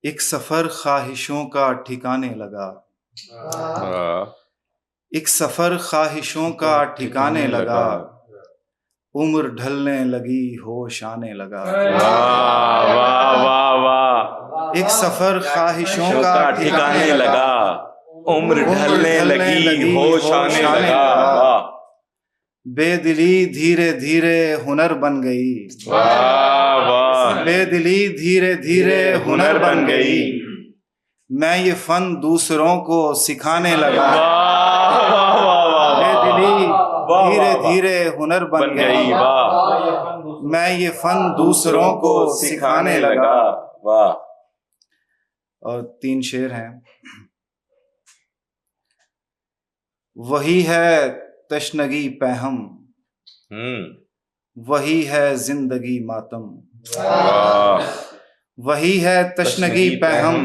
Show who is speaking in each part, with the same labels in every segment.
Speaker 1: ایک سفر خواہشوں کا ٹھکانے لگا، ایک سفر خواہشوں کا ٹھکانے لگا، عمر ڈھلنے لگی ہوش آنے لگا۔
Speaker 2: واہ واہ واہ واہ،
Speaker 1: ایک سفر خواہشوں کا
Speaker 2: ٹھکانے لگا، عمر ڈھلنے لگی ہوش آنے لگا۔ واہ،
Speaker 1: بے دلی دھیرے دھیرے ہنر بن گئی،
Speaker 2: واہ واہ،
Speaker 1: بے دلی دھیرے دھیرے ہنر بن گئی، میں یہ فن دوسروں کو سکھانے لگا۔
Speaker 2: واہ واہ واہ،
Speaker 1: بے دلی دھیرے دھیرے ہنر بن گئی،
Speaker 2: واہ،
Speaker 1: میں یہ فن دوسروں کو سکھانے لگا۔
Speaker 2: واہ،
Speaker 1: اور 3 شعر ہیں۔ وہی ہے تشنگی پہم، وہی ہے زندگی ماتم،
Speaker 2: واہ،
Speaker 1: وہی ہے تشنگی پہم،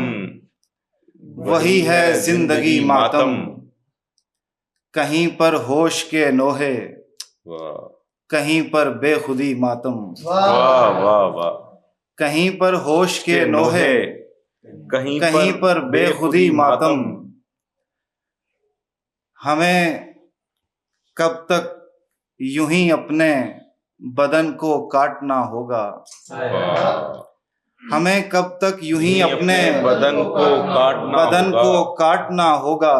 Speaker 1: وہی ہے زندگی ماتم، کہیں پر ہوش کے نوحے،
Speaker 2: واہ
Speaker 1: کہیں پر بے خودی ماتم،
Speaker 2: واہ واہ واہ،
Speaker 1: کہیں پر ہوش کے نوحے، کہیں پر بے خودی ماتم، ہمیں کب تک یوں ہی اپنے بدن کو کاٹنا ہوگا، ہمیں کب تک یوں ہی اپنے
Speaker 2: بدن کو
Speaker 1: کاٹنا ہوگا،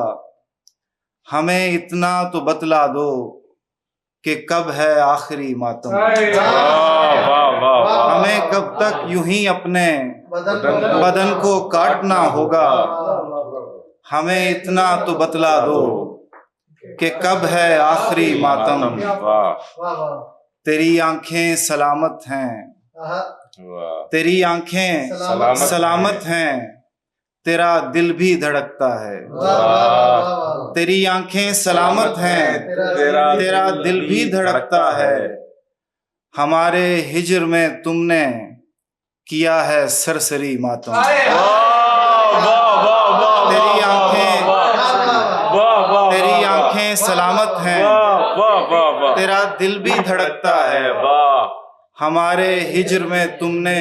Speaker 1: ہمیں اتنا تو بتلا دو کہ کب ہے آخری ماتم۔ ہمیں کب تک یوں ہی اپنے بدن کو کاٹنا ہوگا، ہمیں اتنا تو بتلا دو کہ کب ہے آخری ماتم۔ تیری آنکھیں سلامت ہیں، تیری آنکھیں سلامت ہیں، تیرا دل بھی دھڑکتا ہے، تیری آنکھیں سلامت ہیں، تیرا دل بھی دھڑکتا ہے، ہمارے ہجر میں تم نے کیا ہے سرسری ماتم۔ تیری آنکھیں سلامت ہیں، تیرا دل بھی دھڑکتا ہے، ہمارے ہجر میں تم نے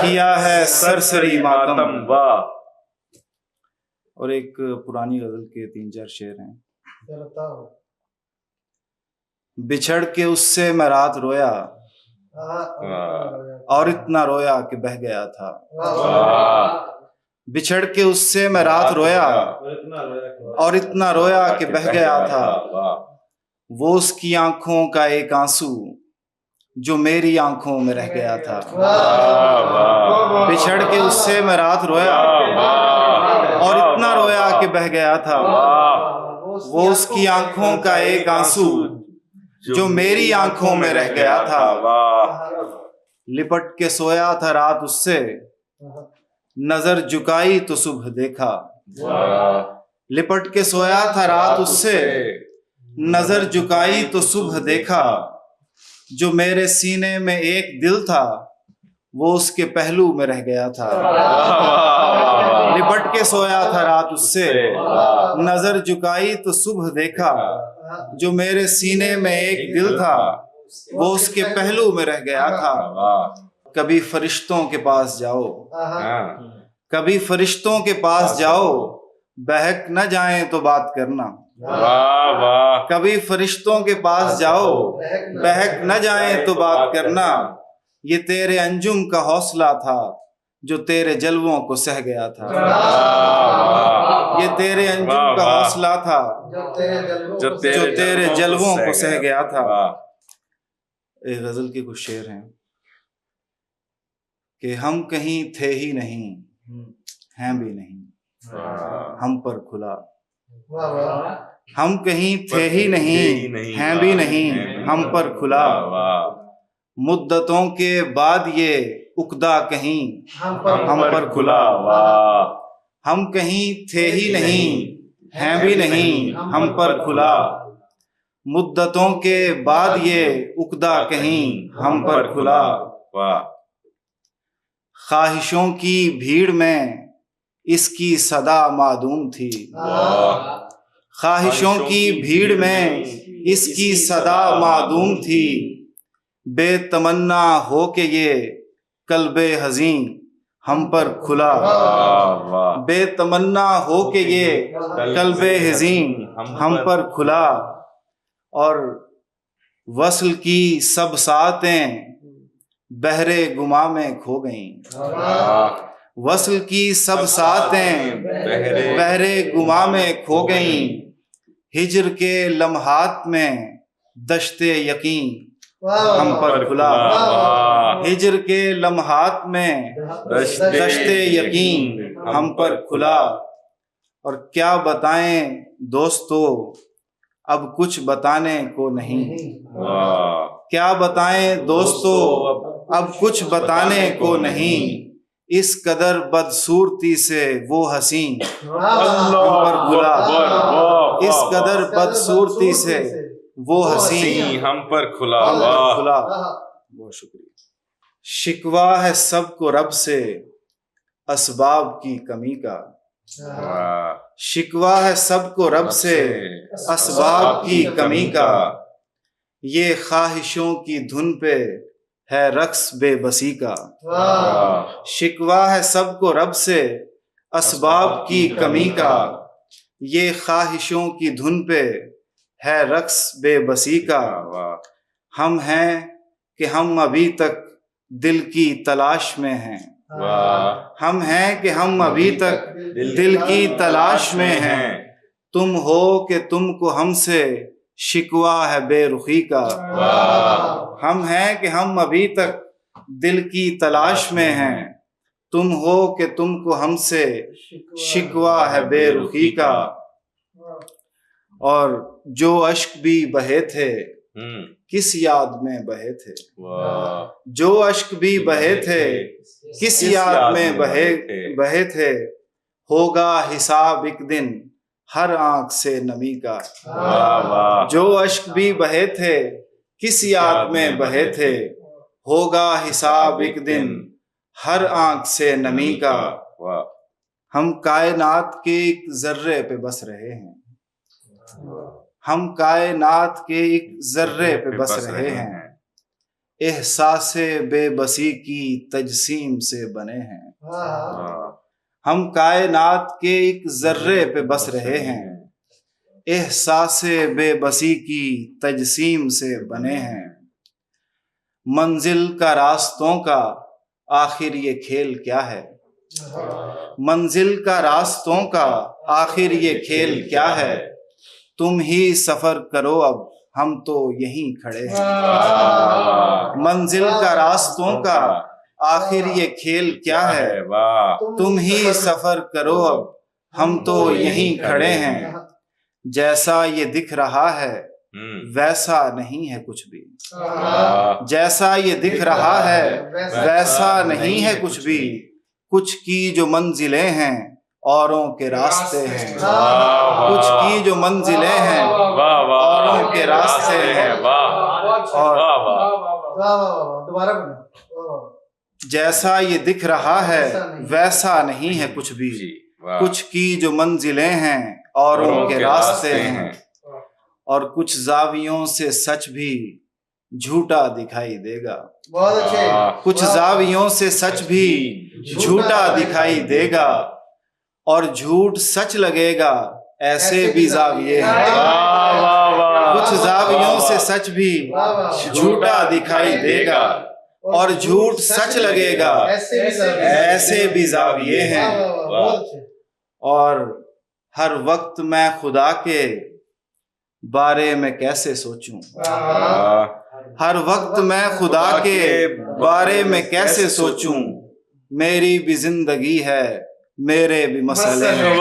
Speaker 1: کیا ہے سرسری ماتم۔ اور ایک پرانی غزل کے 3-4 شعر ہیں۔ بچھڑ کے اس سے میں رات رویا، اور اتنا رویا کہ بہہ گیا تھا، بچھڑ کے اس سے میں رات رویا، اور اتنا رویا کہ بہہ گیا تھا، وہ اس کی آنکھوں کا ایک آنسو جو میری آنکھوں میں رہ گیا تھا۔ بچھڑ کے اس سے میں رات رویا، اور اتنا رویا کہ بہہ گیا تھا، وہ اس کی آنکھوں کا ایک آنسو جو میری آنکھوں میں رہ گیا تھا۔ لپٹ کے سویا تھا رات اس سے، نظر جھکائی تو صبح دیکھا، لپٹ کے سویا تھا رات اس سے، نظر جھکائی تو صبح دیکھا، جو میرے سینے میں ایک دل تھا وہ اس کے پہلو میں رہ گیا تھا۔ لپٹ کے سویا تھا رات اس سے، نظر جھکائی تو صبح دیکھا، جو میرے سینے میں ایک دل تھا وہ اس کے پہلو میں رہ گیا تھا۔ کبھی فرشتوں کے پاس جاؤ، کبھی فرشتوں کے پاس جاؤ، بہک نہ جائیں تو بات کرنا، کبھی فرشتوں کے پاس جاؤ، بہک نہ جائیں تو بات کرنا، یہ تیرے انجم کا حوصلہ تھا جو تیرے جلووں کو سہ گیا تھا، یہ تیرے انجم کا حوصلہ تھا جو تیرے جلووں کو سہ گیا تھا۔ ایک غزل کے کچھ شعر ہیں کہ ہم کہیں تھے ہی نہیں، ہیں بھی نہیں، ہم پر کھلا، ہم کہیں تھے ہی نہیں، ہیں بھی نہیں، ہم پر کھلا، مدتوں کے بعد یہ عقدہ کہیں ہم پر کھلا، ہم کہیں تھے ہی نہیں، ہیں بھی نہیں، ہم پر کھلا، مدتوں کے بعد یہ عقدہ کہیں ہم پر کھلا، خواہشوں کی بھیڑ میں اس کی صدا معدوم تھی، خواہشوں کی بھیڑ میں اس کی صدا معدوم تھی، بے تمنا ہو کہ یہ قلب حزین ہم پر کھلا، بے تمنا ہو کے یہ قلب حزین ہم پر کھلا، اور وصل کی سب ساعتیں بحر گما میں کھو گئیں، وصل کی سب ساعتیں بحر گما میں کھو گئیں، ہجر کے لمحات میں دشت یقین ہم پر کھلا، ہجر کے لمحات میں دشت یقین ہم پر کھلا، اور کیا بتائیں دوستو اب کچھ بتانے کو نہیں، کیا بتائیں دوستو اب کچھ بتانے کو نہیں، اس قدر بدصورتی سے وہ حسین ہم پر کھلا، اس قدر بدصورتی سے وہ حسین
Speaker 2: ہم پر کھلا۔
Speaker 1: بہت شکریہ۔ شکوہ ہے سب کو رب سے اسباب کی کمی کا، شکوہ ہے سب کو رب سے اسباب کی کمی کا، یہ خواہشوں کی دھن پہ ہے رقص بے بسی کا، شکوہ ہے سب کو رب سے اسباب کی کمی کا، یہ خواہشوں کی دھن پہ ہے رقص بے بسی کا، ہم ہیں کہ ہم ابھی تک دل کی تلاش میں ہیں، ہم ہیں کہ ہم ابھی تک دل کی تلاش میں ہیں، تم ہو کہ تم کو ہم سے شکوہ ہے بے رخی کا، ہم ہیں کہ ہم ابھی تک دل کی تلاش میں ہیں، تم ہو کہ تم کو ہم سے شکوہ ہے بے رخی کا، اور جو اشک بھی بہے تھے کس یاد میں بہے تھے، جو اشک بھی بہے تھے کس یاد میں بہے تھے، ہوگا حساب ایک دن ہر آنکھ سے نمی کا، جو اشک بھی بہے تھے کس یاد میں بہے تھے، ہوگا حساب ایک دن ہر آنکھ سے نمی کا، ہم کائنات کے ایک ذرے پہ بس رہے ہیں، ہم کائنات کے ایک ذرے پہ بس رہے ہیں، احساس بے بسی کی تجسیم سے بنے ہیں، ہم کائنات کے ایک ذرے پہ بس رہے ہیں، احساس بے بسی کی تجسیم سے بنے ہیں، منزل کا راستوں کا آخر یہ کھیل کیا ہے، منزل کا راستوں کا آخر یہ کھیل کیا ہے، تم ہی سفر کرو اب ہم تو یہیں کھڑے ہیں، منزل کا راستوں کا آخر یہ کھیل کیا ہے، تم ہی سفر کرو اب ہم تو یہیں کھڑے ہیں، جیسا یہ دکھ رہا ہے ویسا نہیں ہے کچھ بھی، جیسا یہ دکھ رہا ہے ویسا نہیں ہے کچھ بھی، کچھ کی جو منزلیں ہیں اوروں کے راستے ہیں، کچھ کی جو منزلیں ہیں اوروں کے راستے ہیں، اور جیسا یہ دکھ رہا ہے ویسا نہیں ہے کچھ بھی، کچھ کی جو منزلیں ہیں اوروں کے راستے ہیں، اور کچھ زاویوں سے سچ بھی جھوٹا دکھائی دے گا، کچھ زاویوں سے سچ بھی جھوٹا دکھائی دے گا، اور جھوٹ سچ لگے گا ایسے بھی زاویے ہیں، کچھ زاویوں سے سچ بھی جھوٹا دکھائی دے گا، اور جھوٹ سچ لگے گا ایسے بھی زاویے ہیں، اور ہر وقت میں خدا کے بارے میں کیسے سوچوں، ہر وقت میں خدا کے بارے میں کیسے سوچوں، میری بھی زندگی ہے میرے بھی مسئلے ہیں،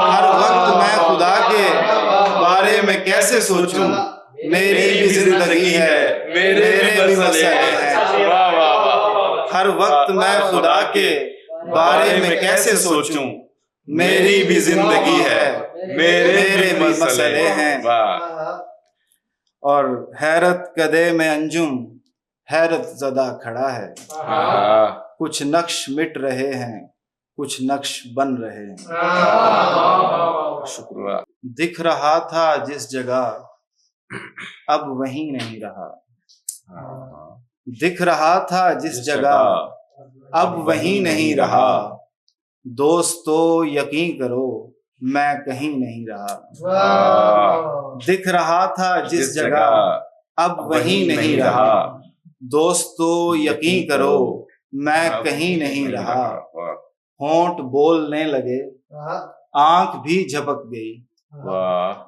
Speaker 1: ہر وقت میں خدا کے بارے میں کیسے سوچوں، میری بھی زندگی ہے میرے بھی مسئلے ہیں، ہر وقت میں خدا کے بارے میں کیسے سوچوں، میری بھی زندگی ہے میرے بھی مسئلے ہیں، اور حیرت کدے میں انجم حیرت زدہ کھڑا ہے، کچھ نقش مٹ رہے ہیں کچھ نقش بن رہے ہیں، شکریہ۔ دکھ رہا تھا جس جگہ اب وہیں نہیں رہا، دکھ رہا تھا جس جگہ اب وہیں نہیں رہا، دوستو یقین کرو میں کہیں نہیں رہا، دکھ رہا تھا جس جگہ اب وہیں نہیں رہا، دوستو یقین کرو میں کہیں نہیں رہا، ہونٹ بولنے لگے آنکھ بھی جھپک گئی،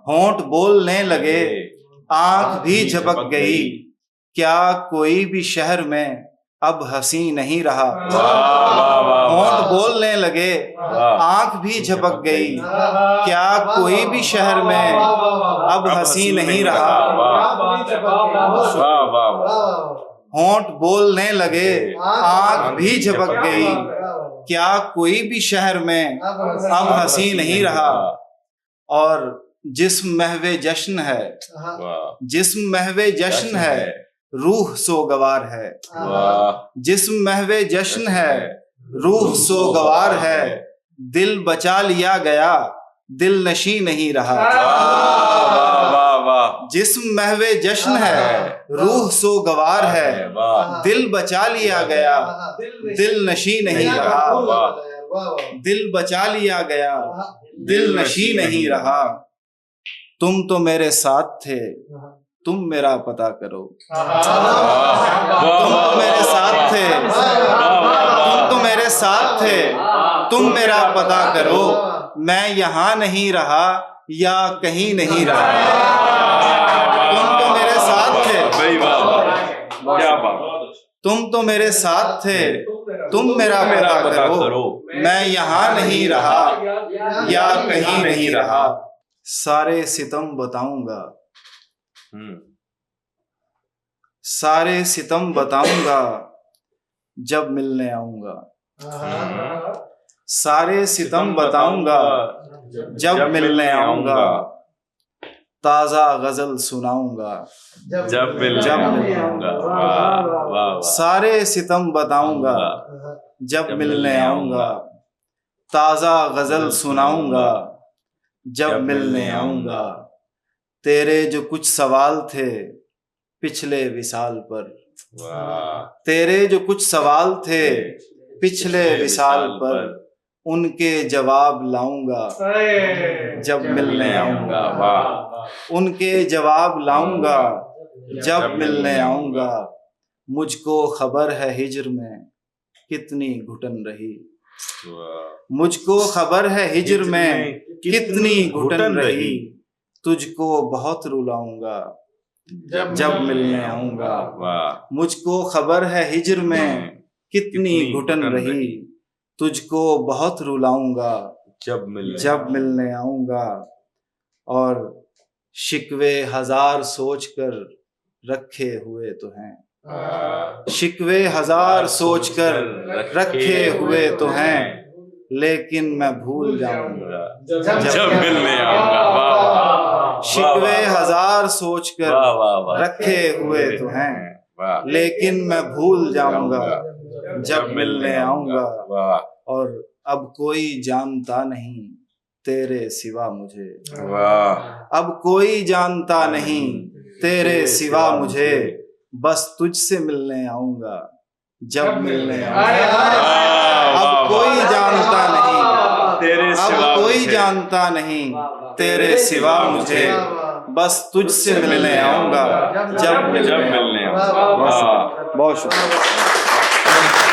Speaker 1: ہونٹ بولنے لگے آنکھ بھی جھپک گئی، کیا کوئی بھی شہر میں اب ہنسی نہیں رہا، ہونٹ بولنے لگے آنکھ بھی جھپک گئی، کیا کوئی بھی شہر میں اب ہنسی نہیں رہا، ہونٹ بولنے لگے آنکھ بھی جھپک گئی، کیا کوئی بھی شہر میں اب ہنسی نہیں رہا، اور جسم محو جشن ہے، جسم محو جشن ہے روح سوگوار ہے، جسم محو جشن ہے روح سوگوار ہے، دل بچا لیا گیا دل نشیں نہیں رہا، جسم محو جشن ہے روح سوگوار ہے، دل بچا لیا گیا دل نشیں نہیں رہا، دل بچا لیا گیا دل نشیں نہیں رہا، تم تو میرے ساتھ تھے تم میرا پتہ کرو، تم تو میرے ساتھ تھے تم تو میرے ساتھ تھے تم میرا پتہ کرو، میں یہاں نہیں رہا یا کہیں نہیں رہا، تم تو میرے ساتھ تھے تم تو میرے ساتھ تھے تم میرا پتہ کرو، میں یہاں نہیں رہا یا کہیں نہیں رہا، سارے ستم بتاؤں گا سارے ستم بتاؤں گا جب ملنے آؤں گا، سارے ستم بتاؤں گا جب ملنے آؤں گا، تازہ غزل سناؤں گا
Speaker 2: جب ملنے آؤں گا،
Speaker 1: سارے ستم بتاؤں گا جب ملنے آؤں گا، تازہ غزل سناؤں گا جب ملنے آؤں گا، تیرے جو کچھ سوال تھے پچھلے وصال پر، تیرے جو کچھ سوال تھے پچھلے وصال پر، ان کے جواب لاؤں گا جب ملنے آؤں گا، ان کے جواب لاؤں گا جب ملنے آؤں گا، مجھ کو خبر ہے ہجر میں کتنی گھٹن رہی، مجھ کو خبر ہے ہجر میں کتنی گھٹن رہی، تجھ کو بہت رلاؤں گا جب ملنے آؤں گا، مجھ کو خبر ہے ہجر میں کتنی گھٹن رہی، تجھ کو بہت رلاؤں گا جب ملنے آؤں گا، اور شکوے ہزار سوچ کر رکھے ہوئے تو ہیں، شکوے ہزار سوچ کر رکھے ہوئے تو ہیں، لیکن میں بھول جاؤں گا
Speaker 2: جب ملنے آؤں گا،
Speaker 1: شکوے ہزار سوچ کر رکھے ہوئے تو ہیں، لیکن میں بھول جاؤں گا جب ملنے آؤں گا، اور اب کوئی جانتا نہیں تیرے سوا مجھے، اب کوئی جانتا نہیں تیرے سوا مجھے، بس تجھ سے ملنے آؤں گا جب ملنے آؤں گا، اب کوئی جانتا نہیں اب کوئی جانتا نہیں تیرے سوا مجھے، بس تجھ سے ملنے آؤں گا جب ملنے آؤں گا، بہت شکریہ۔